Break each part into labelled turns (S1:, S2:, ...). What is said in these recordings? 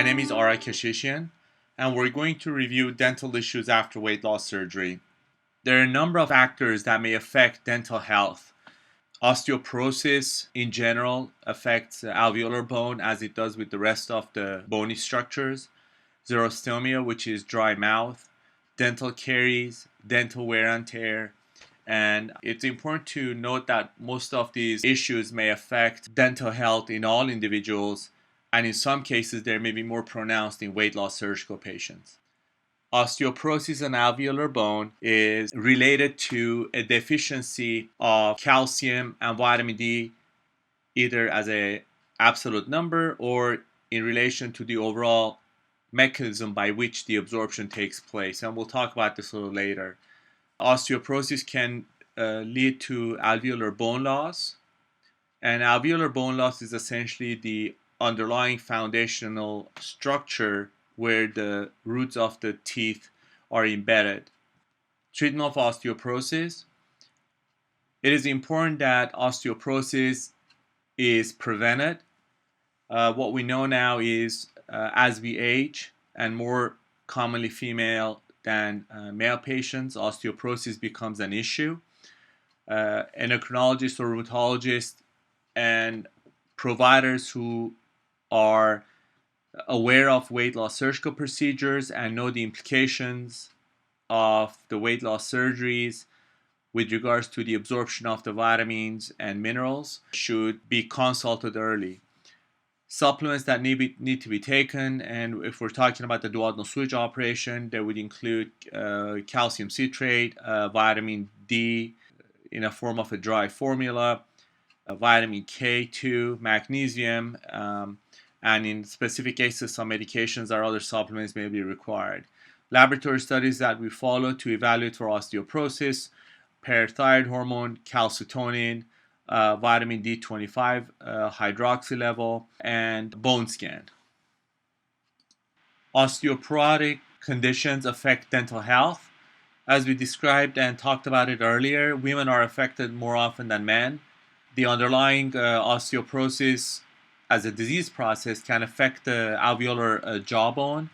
S1: My name is Ara Keshishian, and we're going to review dental issues after weight loss surgery. There are a number of factors that may affect dental health. Osteoporosis in general affects alveolar bone as it does with the rest of the bony structures. Xerostomia, which is dry mouth, dental caries, dental wear and tear. And it's important to note that most of these issues may affect dental health in all individuals, and in some cases, they may be more pronounced in weight loss surgical patients. Osteoporosis in alveolar bone is related to a deficiency of calcium and vitamin D, either as an absolute number or in relation to the overall mechanism by which the absorption takes place. And we'll talk about this a little later. Osteoporosis can lead to alveolar bone loss, and alveolar bone loss is essentially the underlying foundational structure where the roots of the teeth are embedded. Treatment of osteoporosis. It is important that osteoporosis is prevented. What we know now is as we age, and more commonly female than male patients, osteoporosis becomes an issue. Endocrinologists or rheumatologists and providers who are aware of weight loss surgical procedures and know the implications of the weight loss surgeries with regards to the absorption of the vitamins and minerals should be consulted early. Supplements that need to be taken, and if we're talking about the duodenal sewage operation, they would include calcium citrate, vitamin D in a form of a dry formula, vitamin K2, magnesium, and in specific cases, some medications or other supplements may be required. Laboratory studies that we follow to evaluate for osteoporosis: parathyroid hormone, calcitonin, vitamin D25 hydroxy level, and bone scan. Osteoporotic conditions affect dental health. As we described and talked about it earlier, women are affected more often than men. The underlying osteoporosis as a disease process can affect the alveolar jawbone.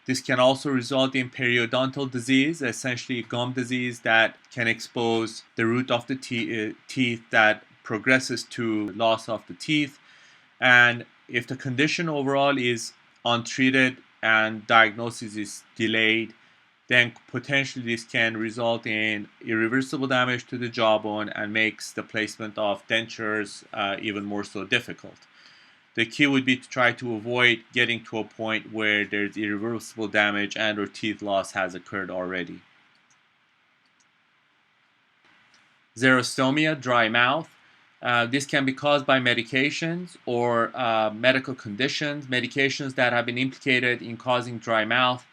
S1: This can also result in periodontal disease, essentially gum disease that can expose the root of the teeth that progresses to loss of the teeth. And if the condition overall is untreated and diagnosis is delayed, then potentially this can result in irreversible damage to the jawbone and makes the placement of dentures even more so difficult. The key would be to try to avoid getting to a point where there's irreversible damage and or teeth loss has occurred already. Xerostomia, dry mouth. This can be caused by medications or medical conditions. Medications that have been implicated in causing dry mouth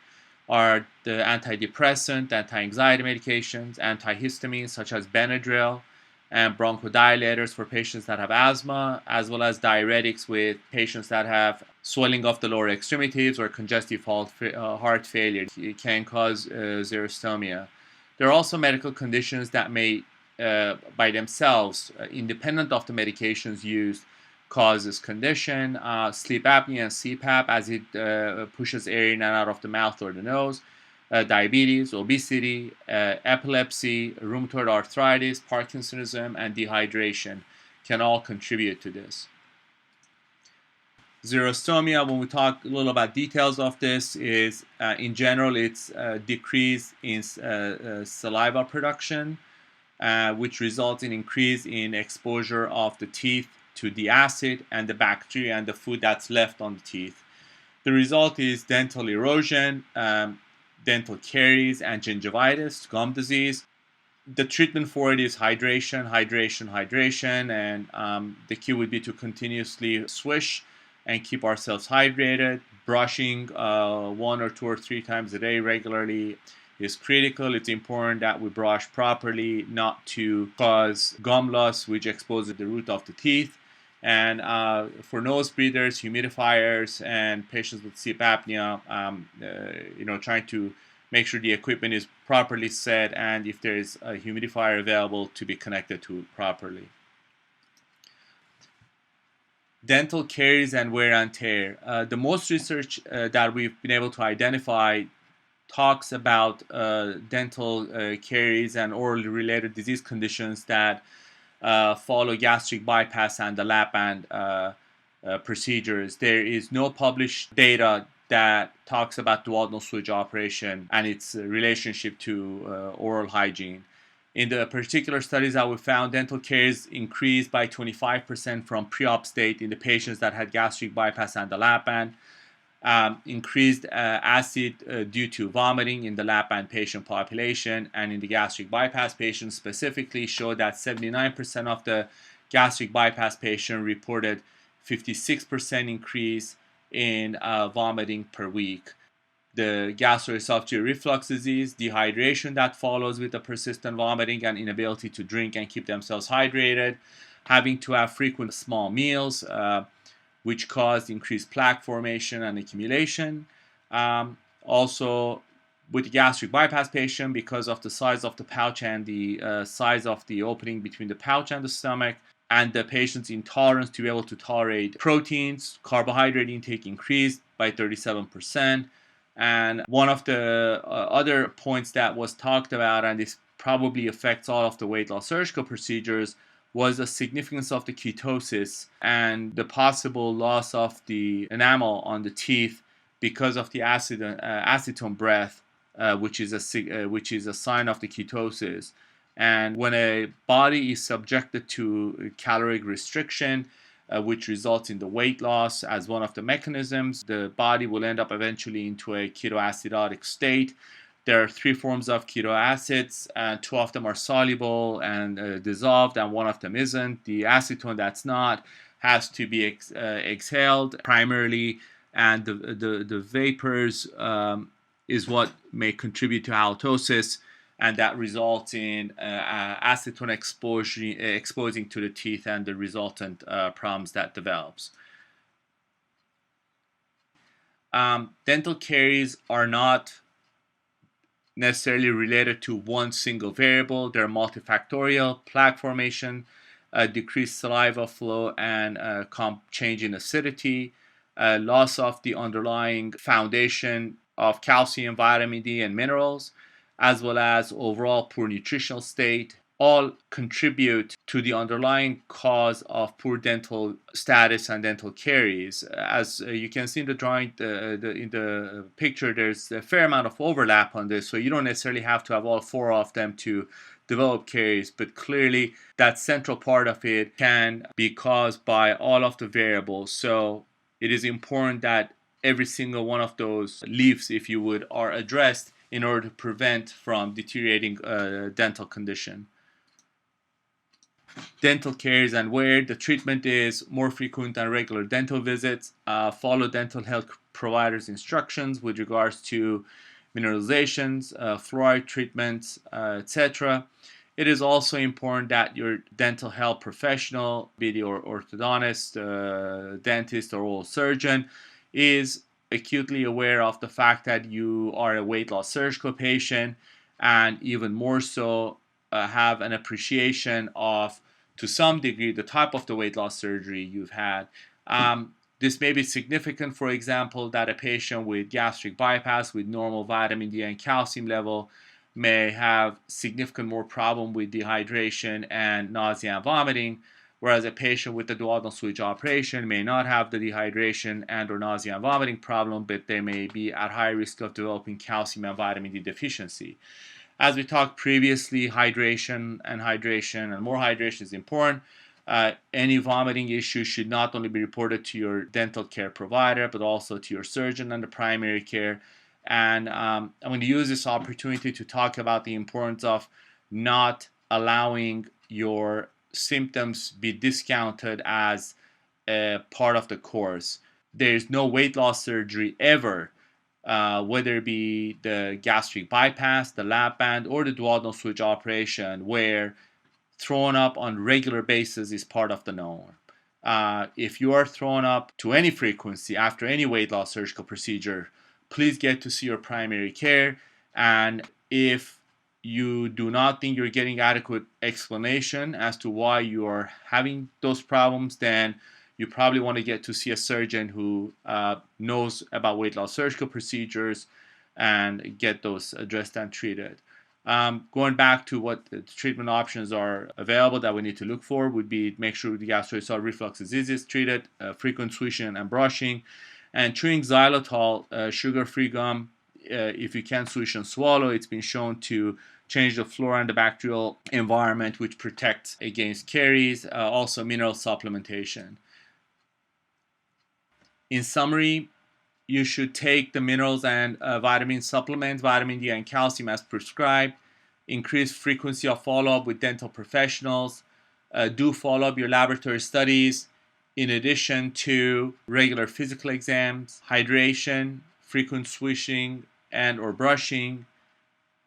S1: are the antidepressant, anti-anxiety medications, antihistamines such as Benadryl, and bronchodilators for patients that have asthma, as well as diuretics with patients that have swelling of the lower extremities or congestive heart failure. It can cause xerostomia. There are also medical conditions that may, by themselves, independent of the medications used, cause this condition. Sleep apnea and CPAP, as it pushes air in and out of the mouth or the nose. Diabetes, obesity, epilepsy, rheumatoid arthritis, Parkinsonism, and dehydration can all contribute to this. Xerostomia, when we talk a little about details of this, is in general it's decrease in saliva production, which results in increase in exposure of the teeth to the acid and the bacteria and the food that's left on the teeth. The result is dental erosion, dental caries, and gingivitis, gum disease. The treatment for it is hydration, and the key would be to continuously swish and keep ourselves hydrated. Brushing 1 or 2 or 3 times a day regularly is critical. It's important that we brush properly, not to cause gum loss, which exposes the root of the teeth. And for nose breathers, humidifiers, and patients with sleep apnea, trying to make sure the equipment is properly set, and if there is a humidifier available, to be connected to it properly. Dental caries and wear and tear. The most research that we've been able to identify talks about dental caries and orally related disease conditions that follow gastric bypass and the lap band procedures. There is no published data that talks about duodenal switch operation and its relationship to oral hygiene. In the particular studies that we found, dental caries increased by 25% from pre-op state in the patients that had gastric bypass and the lap band. Increased acid due to vomiting in the lap band patient population, and in the gastric bypass patients specifically showed that 79% of the gastric bypass patient reported 56% increase in vomiting per week. The gastroesophageal reflux disease, dehydration that follows with the persistent vomiting and inability to drink and keep themselves hydrated, having to have frequent small meals, which caused increased plaque formation and accumulation. Also, with the gastric bypass patient, because of the size of the pouch and the size of the opening between the pouch and the stomach, and the patient's intolerance to be able to tolerate proteins, carbohydrate intake increased by 37%. And one of the other points that was talked about, and this probably affects all of the weight loss surgical procedures, was the significance of the ketosis and the possible loss of the enamel on the teeth because of the acetone breath, which is a sign of the ketosis. And when a body is subjected to caloric restriction, which results in the weight loss as one of the mechanisms, the body will end up eventually into a ketoacidotic state. There are 3 forms of keto acids, and 2 of them are soluble and dissolved, and 1 of them isn't. The acetone that's not has to be exhaled primarily, and the vapors is what may contribute to halitosis, and that results in acetone exposing to the teeth and the resultant problems that develops. Dental caries are not necessarily related to one single variable. They're multifactorial: plaque formation, decreased saliva flow, and change in acidity, loss of the underlying foundation of calcium, vitamin D, and minerals, as well as overall poor nutritional state, all contribute to the underlying cause of poor dental status and dental caries. As you can see in the drawing, in the picture, there's a fair amount of overlap on this, so you don't necessarily have to have all 4 of them to develop caries, but clearly that central part of it can be caused by all of the variables. So it is important that every single one of those leaves, if you would, are addressed in order to prevent from deteriorating dental condition. Dental caries and wear. The treatment is more frequent and regular dental visits. Follow dental health providers' instructions with regards to mineralizations, fluoride treatments, etc. It is also important that your dental health professional, be it your orthodontist, dentist, or oral surgeon, is acutely aware of the fact that you are a weight loss surgical patient, and even more so have an appreciation of, to some degree, the type of the weight loss surgery you've had. This may be significant, for example, that a patient with gastric bypass with normal vitamin D and calcium level may have significant more problem with dehydration and nausea and vomiting, whereas a patient with the duodenal switch operation may not have the dehydration and or nausea and vomiting problem, but they may be at high risk of developing calcium and vitamin D deficiency. As we talked previously, hydration and more hydration is important. Any vomiting issues should not only be reported to your dental care provider, but also to your surgeon and the primary care. And I'm going to use this opportunity to talk about the importance of not allowing your symptoms be discounted as a part of the course. There's no weight loss surgery ever, whether it be the gastric bypass, the lap band, or the duodenal switch operation, where throwing up on regular basis is part of the norm. If you are thrown up to any frequency after any weight loss surgical procedure, please get to see your primary care. And if you do not think you're getting adequate explanation as to why you are having those problems, then you probably want to get to see a surgeon who knows about weight loss surgical procedures and get those addressed and treated. Going back to what the treatment options are available that we need to look for would be make sure the gastroesophageal reflux disease is treated, frequent swishing and brushing, and chewing xylitol, sugar-free gum. If you can swish and swallow, it's been shown to change the flora and the bacterial environment, which protects against caries. Also, mineral supplementation. In summary, you should take the minerals and vitamin supplements, vitamin D and calcium as prescribed. Increase frequency of follow-up with dental professionals. Do follow up your laboratory studies in addition to regular physical exams, hydration, frequent swishing and or brushing.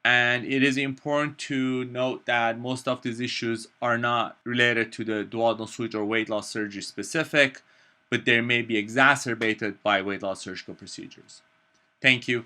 S1: And it is important to note that most of these issues are not related to the duodenal switch or weight loss surgery specific, but they may be exacerbated by weight loss surgical procedures. Thank you.